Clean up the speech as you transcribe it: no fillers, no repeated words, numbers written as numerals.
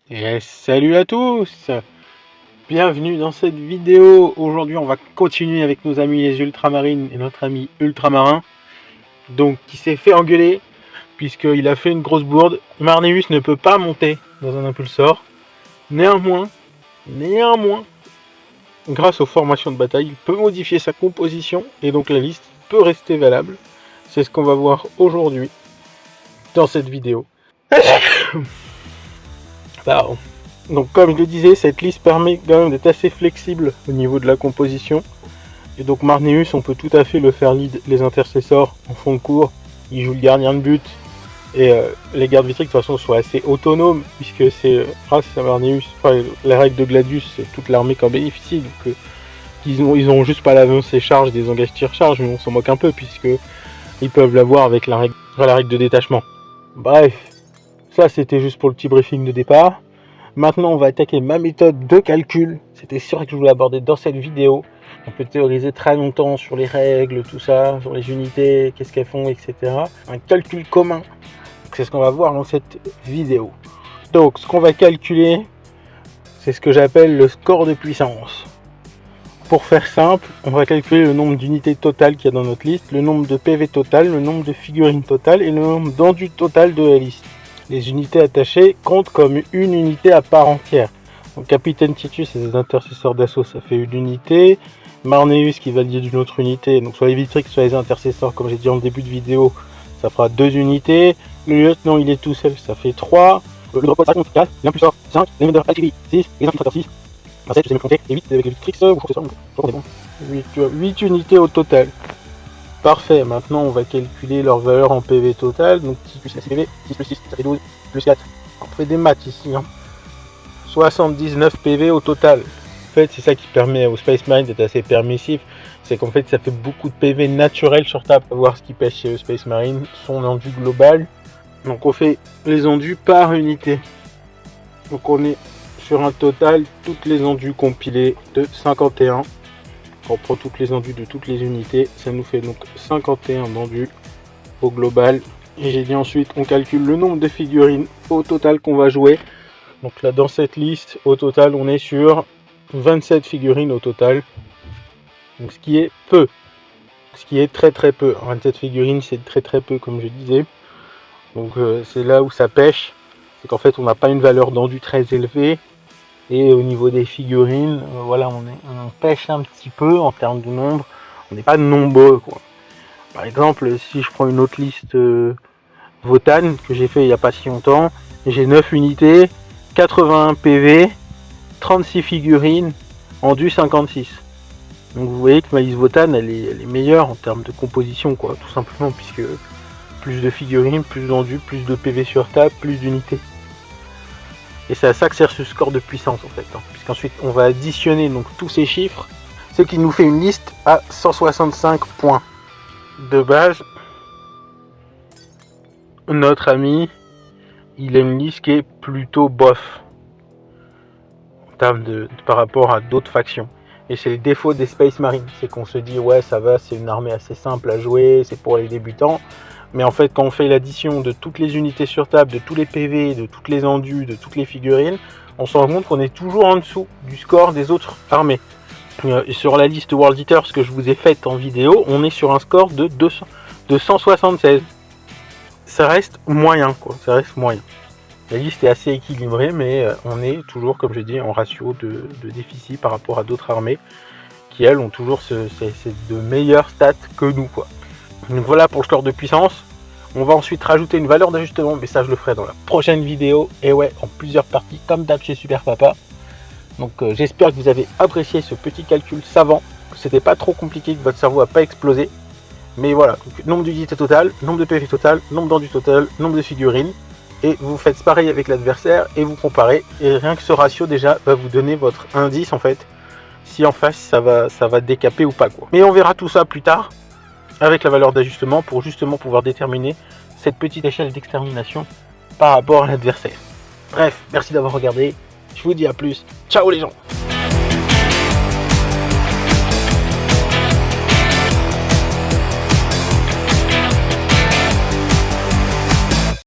Et salut à tous, bienvenue dans cette vidéo. Aujourd'hui on va continuer avec nos amis les ultramarines et notre ami ultramarin, donc qui s'est fait engueuler puisqu'il a fait une grosse bourde. Marneus ne peut pas monter dans un impulsor. Néanmoins, grâce aux formations de bataille, il peut modifier sa composition et donc la liste peut rester valable. C'est ce qu'on va voir aujourd'hui dans cette vidéo. Pardon. Donc comme je le disais, cette liste permet quand même d'être assez flexible au niveau de la composition. Et donc Marneus, on peut tout à fait le faire lead les intercessors en fond de cours. Il joue le gardien de but. Et les gardes vitriques de toute façon sont assez autonomes, puisque c'est grâce à Marneus, enfin, la règle de Gladius, c'est toute l'armée qui en bénéficie. Donc ils ont juste pas l'avancée charge des engages tir-charge, mais on s'en moque un peu, puisque ils peuvent l'avoir avec la règle de détachement. Bref, ça c'était juste pour le petit briefing de départ. Maintenant, on va attaquer ma méthode de calcul. C'était sûr que je voulais aborder dans cette vidéo. On peut théoriser très longtemps sur les règles, tout ça, sur les unités, qu'est-ce qu'elles font, etc. Un calcul commun, c'est ce qu'on va voir dans cette vidéo. Donc, ce qu'on va calculer, c'est ce que j'appelle le score de puissance. Pour faire simple, on va calculer le nombre d'unités totales qu'il y a dans notre liste, le nombre de PV total, le nombre de figurines totales et le nombre d'endus total de la liste. Les unités attachées comptent comme une unité à part entière. Donc Capitaine Titus et ses intercesseurs d'assaut, ça fait une unité. Marneus qui va lier d'une autre unité, donc soit les vitriques, soit les intercesseurs, comme j'ai dit en début de vidéo, ça fera 2 unités. Le lieutenant, il est tout seul, ça fait 3. Le drop ça compte 4, l'impulsor 5, les meneurs artillerie 6, les infiltrateurs 6. 7, je sais même compter, et 8 avec les vitriques, ou je sais pas, 8 unités au total. Parfait, maintenant on va calculer leur valeur en PV total. Donc 6 plus 6 PV, 6 plus 6, ça fait 12, plus 4. On fait des maths ici. 79 PV au total. En fait, c'est ça qui permet au Space Marine d'être assez permissif. C'est qu'en fait, ça fait beaucoup de PV naturels sur table. On va voir ce qui pêche chez le Space Marine, son endu global. Donc on fait les endus par unité. Donc on est sur un total, toutes les endus compilés de 51. On prend toutes les endus de toutes les unités, ça nous fait donc 51 endus au global. Et j'ai dit ensuite, on calcule le nombre de figurines au total qu'on va jouer. Donc là, dans cette liste, au total, on est sur 27 figurines au total. Donc ce qui est peu. Ce qui est très très peu. 27 figurines, c'est très très peu, comme je disais. Donc c'est là où ça pêche. C'est qu'en fait, on n'a pas une valeur d'endu très élevée. Et au niveau des figurines, voilà, on pêche un petit peu en termes de nombre. On n'est pas nombreux, quoi. Par exemple, si je prends une autre liste Votan que j'ai fait il n'y a pas si longtemps, j'ai 9 unités, 81 PV, 36 figurines, endu 56. Donc vous voyez que ma liste Votan, elle est meilleure en termes de composition, quoi, tout simplement, puisque plus de figurines, plus d'endu, plus de PV sur table, plus d'unités. Et c'est à ça que sert ce score de puissance en fait, puisqu'ensuite on va additionner donc tous ces chiffres, ce qui nous fait une liste à 165 points. De base, notre ami, il a une liste qui est plutôt bof en termes par rapport à d'autres factions. Et c'est le défaut des Space Marines, c'est qu'on se dit ouais ça va, c'est une armée assez simple à jouer, c'est pour les débutants. Mais en fait, quand on fait l'addition de toutes les unités sur table, de tous les PV, de toutes les endus, de toutes les figurines, on se rend compte qu'on est toujours en dessous du score des autres armées. Sur la liste World Eaters que je vous ai faite en vidéo, on est sur un score de 176. Ça reste moyen, quoi. Ça reste moyen. La liste est assez équilibrée, mais on est toujours, comme j'ai dit, en ratio de déficit par rapport à d'autres armées qui, elles, ont toujours de meilleures stats que nous, quoi. Donc voilà pour le score de puissance. On va ensuite rajouter une valeur d'ajustement, mais ça je le ferai dans la prochaine vidéo. Et ouais, en plusieurs parties, comme d'hab chez Super Papa. Donc j'espère que vous avez apprécié ce petit calcul savant, que c'était pas trop compliqué, que votre cerveau n'a pas explosé. Mais voilà, donc, nombre d'unités totales, nombre de PV total, nombre d'endus total, nombre de figurines. Et vous faites pareil avec l'adversaire et vous comparez. Et rien que ce ratio déjà va vous donner votre indice en fait, si en face ça va décaper ou pas, quoi. Mais on verra tout ça plus tard, avec la valeur d'ajustement pour justement pouvoir déterminer cette petite échelle d'extermination par rapport à l'adversaire. Bref, merci d'avoir regardé, je vous dis à plus, ciao les gens.